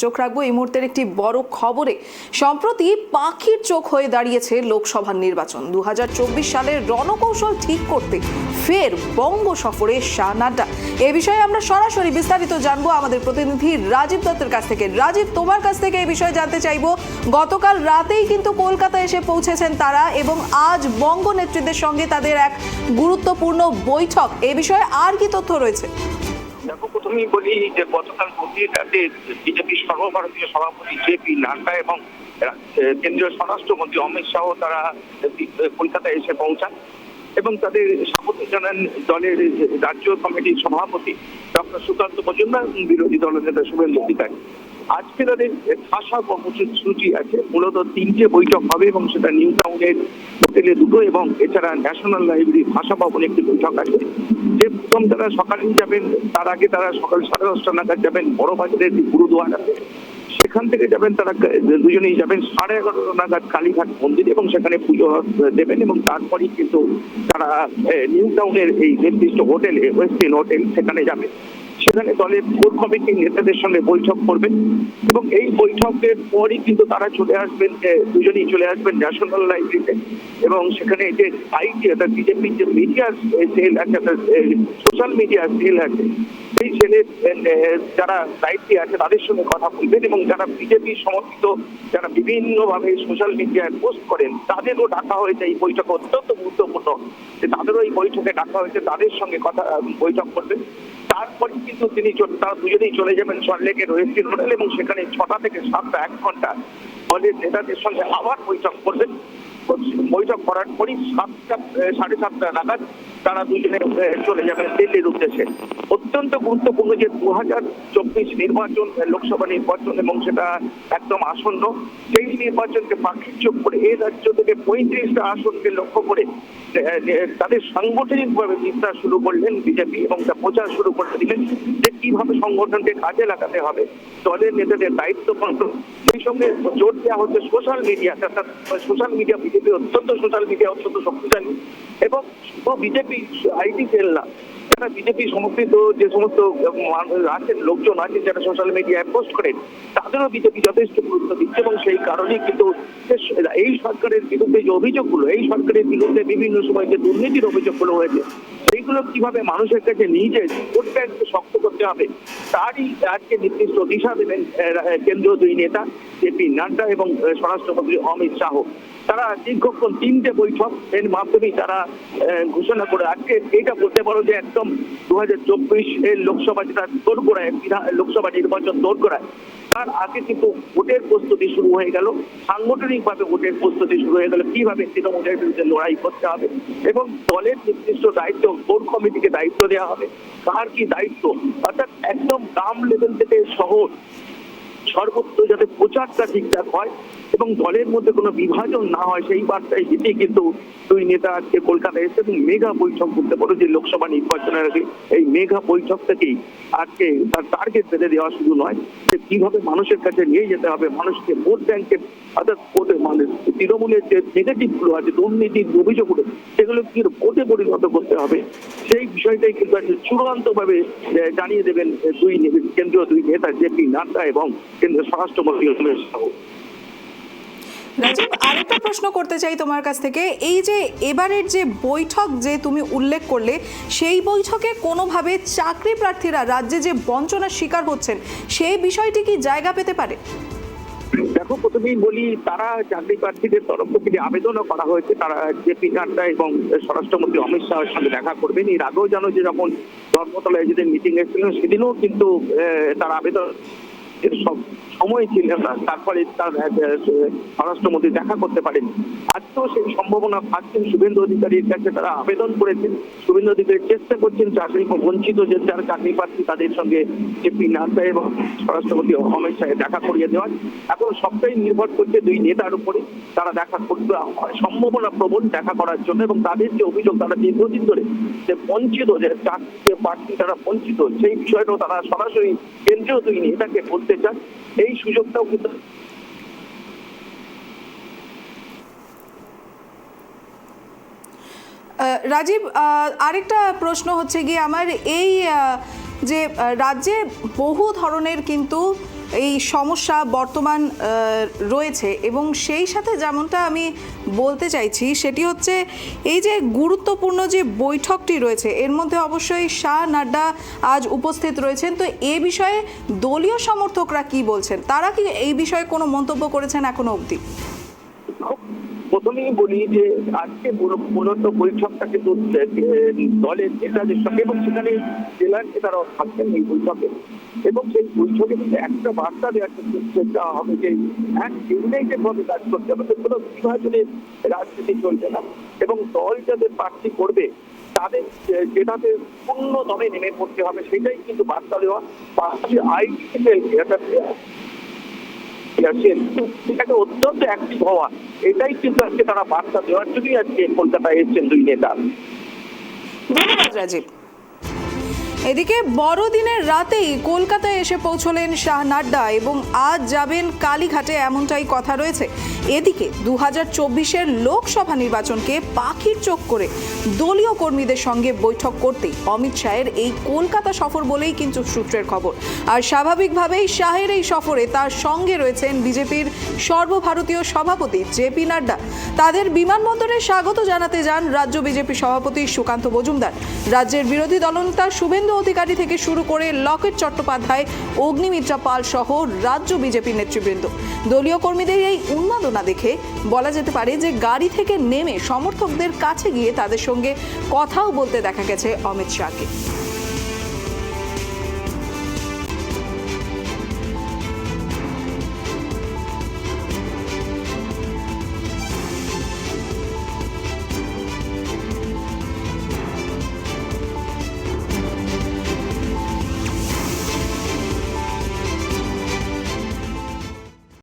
চোখ রাখবো এই মুহূর্তের একটি বড় খবরে। সম্প্রতি পাখির চোখ হয়ে দাঁড়িয়েছে লোকসভা নির্বাচন। 2024 সালের রণকৌশল ঠিক করতে ফের বঙ্গ সফরে শাহ নাড্ডা। এ বিষয়ে আমরা সরাসরি বিস্তারিত জানবো আমাদের প্রতিনিধি রাজীব দত্তের কাছ থেকে। রাজীব, তোমার কাছ থেকে এই বিষয়ে জানতে চাইবো। গতকাল রাতেই কিন্তু কলকাতা এসে পৌঁছেছেন তারা এবং আজ বঙ্গ নেতৃত্বের সঙ্গে তাদের এক গুরুত্বপূর্ণ বৈঠক। এ বিষয়ে আর কি তথ্য রয়েছে? দেখো, প্রথমেই বলি যে গতকাল গভীর রাতে বিজেপির সর্বভারতীয় সভাপতি জেপি নাড্ডা এবং কেন্দ্রীয় স্বরাষ্ট্রমন্ত্রী অমিত শাহ তারা কলকাতায় এসে পৌঁছান এবং তাদের স্বাগত জানান দলের রাজ্য কমিটির সভাপতি ডক্টর সুকান্ত মজুমদার এবং বিরোধী দলনেতা শুভেন্দু অধিকারী। আজকে তাদের ভাষা কর্মসূচি আছে, মূলত 3টে বৈঠক হবে এবং সেটা নিউ টাউনের হোটেলে 2টো এবং এছাড়া ন্যাশনাল লাইব্রেরি ভাষা ভবনে একটি বৈঠক আছে। যে প্রথম তারা সকালেই যাবেন, তার আগে তারা সকাল 10:30 নাগাদ যাবেন বড় বাজারের গুরুদুয়ার আছে, সেখান থেকে যাবেন তারা দুজনেই যাবেন 11:30 নাগাদ কালীঘাট মন্দির এবং সেখানে পুজো দেবেন এবং তারপরেই কিন্তু তারা নিউ টাউনের এই নির্দিষ্ট হোটেলে ওয়েস্টিন হোটেল সেখানে যাবেন। সেখানে দলের কোর কমিটির নেতাদের সঙ্গে বৈঠক করবেন এবং এই বৈঠকের পরই কিন্তু তারা চলে আসবেন, দুজনেই চলে আসবেন ন্যাশনাল লাইব্রেরিতে এবং সেখানে যে আইটি অর্থাৎ বিজেপির যে মিডিয়া সেল আছে, সোশ্যাল মিডিয়া সেল আছে, সেই সেলের যারা দায়িত্বে আছে তাদের সঙ্গে কথা বলবেন এবং যারা বিজেপি সমর্থিত যারা বিভিন্নভাবে সোশ্যাল মিডিয়ায় পোস্ট করেন তাদেরও ডাকা হয়েছে। এই বৈঠক অত্যন্ত গুরুত্বপূর্ণ যে তাদেরও এই বৈঠকে ডাকা হয়েছে, তাদের সঙ্গে কথা বৈঠক করবেন। তারপরে কিন্তু তারা দুজনেই চলে যাবেন সল্টলেকের ওয়েস্টিন হোটেল এবং সেখানে 6টা থেকে 7টা 1 ঘন্টা দলের নেতাদের সঙ্গে আবার বৈঠক করবেন। বৈঠক করার পরই 7:30 নাগাদ তারা দুজনে চলে যাবেন দিল্লির উদ্দেশ্যে। অত্যন্ত গুরুত্বপূর্ণ যে 2024 নির্বাচন, লোকসভা নির্বাচন এবং সেটা একদম আসন্ন, সেই নির্বাচনকে পাখির চোখ করে এই রাজ্য থেকে 35টা আসনকে লক্ষ্য করে তাদের সাংগঠনিকভাবে বিস্তার শুরু করলেন বিজেপি এবং তা প্রচার শুরু করে দিলেন যে কিভাবে সংগঠনকে কাজে লাগাতে হবে, দলের নেতাদের দায়িত্ব বন্টন, সেই সঙ্গে জোর দেওয়া হচ্ছে social media. Social media BJP অত্যন্ত শক্তিশালী এবং বিজেপি আইটি সেল না, যারা বিজেপি সমর্থিত যে সমস্ত আছেন লোকজন আছেন যারা সোশ্যাল মিডিয়ায় পোস্ট করেন তাদেরও বিজেপি যথেষ্ট গুরুত্ব দিচ্ছে এবং সেই কারণেই কিন্তু এই সরকারের বিরুদ্ধে যে অভিযোগগুলো, এই সরকারের বিরুদ্ধে বিভিন্ন সময় যে দুর্নীতির অভিযোগগুলো হয়েছে সেইগুলো কিভাবে মানুষের কাছে নিয়ে যায় ভোট ব্যাংককে শক্ত করতে হবে তারই আজকে নির্দিষ্ট দিশা দেবেন কেন্দ্রীয় দুই নেতা জেপি নাড্ডা এবং স্বরাষ্ট্রমন্ত্রী অমিত শাহ। তারা দীর্ঘক্ষণ 3টে বৈঠক এর মাধ্যমেই তারা ঘোষণা করে আজকে এইটা বলতে পারো যে একদম 2024 এর লোকসভা যেটা দোরগোড়ায়, লোকসভা নির্বাচন দোরগোড়ায়, তার আগে কিন্তু ভোটের প্রস্তুতি শুরু হয়ে গেল, সাংগঠনিকভাবে ভোটের প্রস্তুতি শুরু হয়ে গেল, কিভাবে তৃণমূলের বিরুদ্ধে লড়াই করতে হবে এবং দলের নির্দিষ্ট দায়িত্ব কোর কমিটিকে দায়িত্ব দেওয়া হবে, কার কি দায়িত্ব, অর্থাৎ একদম গ্রাম লেভেল থেকে শহর সর্বত্র যাতে প্রচারটা ঠিকঠাক হয় এবং দলের মধ্যে কোনো বিভাজন না হয় সেই বার্তায় দিতেই কিন্তু দুই নেতা আজকে কলকাতায় এসে এবং মেগা বৈঠক করতে পারো যে লোকসভা নির্বাচনের আগে এই মেগা বৈঠক থেকেই আজকে তার টার্গেট বেঁধে দেওয়া শুধু নয় যে কিভাবে মানুষের কাছে নিয়ে যেতে হবে, মানুষকে ভোট ব্যাংকে অর্থাৎ মানে তৃণমূলের যে নেগেটিভ গুলো আছে, দুর্নীতির অভিযোগগুলো, সেগুলো কি ভোটে পরিণত করতে হবে সেই বিষয়টাই কিন্তু চূড়ান্ত ভাবে জানিয়ে দেবেন কেন্দ্রীয় দুই নেতা জেপি নাড্ডা এবং কেন্দ্রীয় স্বরাষ্ট্রমন্ত্রী অমিত শাহ। রাজীব, আরেকটা প্রশ্ন করতে চাই তোমার কাছ থেকে। এই যে এবারের যে বৈঠক যে তুমি উল্লেখ করলে, সেই বৈঠকে কোনোভাবে চাকরি প্রার্থীরা রাজ্যে যে বঞ্চনার শিকার হচ্ছেন সেই বিষয়টি কি জায়গা পেতে পারে? দেখো, প্রথমেই বলি তারা চাকরি প্রার্থীদের তরফ থেকে আবেদনও করা হয়েছে, তারা জেপি নাড্ডা এবং স্বরাষ্ট্রমন্ত্রী অমিত শাহের সঙ্গে দেখা করবেন। এর আগেও জানো যে যখন ধর্মতলায় যেদিন মিটিং এসেছিলেন সেদিনও কিন্তু তার আবেদন সব সময় ছিল না, তারপরে তার স্বরাষ্ট্রমন্ত্রী দেখা করতে পারেন। আজকেও সেই সম্ভাবনা থাকছেন, শুভেন্দু অধিকারীর কাছে তারা আবেদন করেছেন, শুভেন্দু অধিকারী চেষ্টা করছেন চাকরি বঞ্চিত যে যারা চাকরি প্রার্থী তাদের সঙ্গে জেপি নাড্ডা এবং স্বরাষ্ট্রমন্ত্রী অমিত শাহ দেখা করিয়ে দেওয়ার। এখন সবটাই নির্ভর করছে দুই নেতার উপরে, তারা দেখা করতে সম্ভাবনা প্রবল দেখা করার জন্য এবং তাদের যে অভিযোগ তারা দীর্ঘদিন ধরে যে বঞ্চিত, যে চাকরি প্রার্থী তারা বঞ্চিত, সেই বিষয়টাও তারা সরাসরি কেন্দ্রীয় দুই নেতাকে বলতে চান। এই সুযোগটাও কিন্তু রাজীব, আরেকটা প্রশ্ন হচ্ছে গিয়ে আমার, এই যে রাজ্যে বহু ধরনের কিন্তু এই সমস্যা বর্তমান রয়েছে, এবং সেই সাথে যেমনটা আমি বলতে চাইছি সেটি হচ্ছে এই যে গুরুত্বপূর্ণ যে বৈঠকটি রয়েছে এর মধ্যে অবশ্যই শাহ নাড্ডা আজ উপস্থিত রয়েছেন। তো এ বিষয়ে দলীয় সমর্থকরা কি বলছেন, তারা কি এই বিষয়ে কোনো মন্তব্য করেছেন এখনো অবধি? প্রথমেই বলি যে আজকে মূলত বৈঠকটা কিন্তু দলের নেতাদের সঙ্গে এবং সেখানে জেলার নেতারাও থাকছেন এই বৈঠকে, এবং সেই বৈঠকে কিন্তু একটা বার্তা দেওয়ার চেষ্টা হবে যে এক ইউনাইটেড ভাবে কাজ করতে হবে, কোনো বিভাজনের রাজনীতি চলবে না, এবং দল যাদের প্রার্থী করবে তাদের যেটাতে পূর্ণ দমে নেমে পড়তে হবে, সেটাই কিন্তু বার্তা দেওয়া। পাশাপাশি এটাকে অত্যন্ত অ্যাক্টিভ হওয়া, এটাই কিন্তু আজকে তারা বার্তা দেওয়ার জন্যই আজকে কলকাতায় এসেছেন দুই নেতা। ধন্যবাদ রাজীব। এদিকে বড়দিনের রাতেই কলকাতায় এসে পৌঁছলেন শাহ নাড্ডা এবং আজ যাবেন কালীঘাটে, এমনটাই কথা রয়েছে। এদিকে 2024-এর লোকসভা নির্বাচনকে পাখির চোখ করে দলীয় কর্মীদের সঙ্গে বৈঠক করতেই অমিত শাহের এই কলকাতা সফর বলেই কিন্তু সূত্রের খবর। আর স্বাভাবিকভাবেই শাহের এই সফরে তার সঙ্গে রয়েছেন বিজেপির সর্বভারতীয় সভাপতি জেপি নাড্ডা। তাদের বিমানবন্দরে স্বাগত জানাতে যান রাজ্য বিজেপি সভাপতি সুকান্ত মজুমদার। রাজ্যের বিরোধী দলনেতা শুভেন্দু অধিকারী থেকে শুরু করে লকেট চট্টোপাধ্যায়, অগ্নিমিত্রা পাল সহ রাজ্য বিজেপি নেতৃবৃন্দ। দলীয় কর্মীদের এই উন্মাদনা দেখে বলা যেতে পারে যে গাড়ি থেকে নেমে সমর্থকদের কাছে গিয়ে তাদের সঙ্গে কথাও বলতে দেখা গেছে অমিত শাহকে।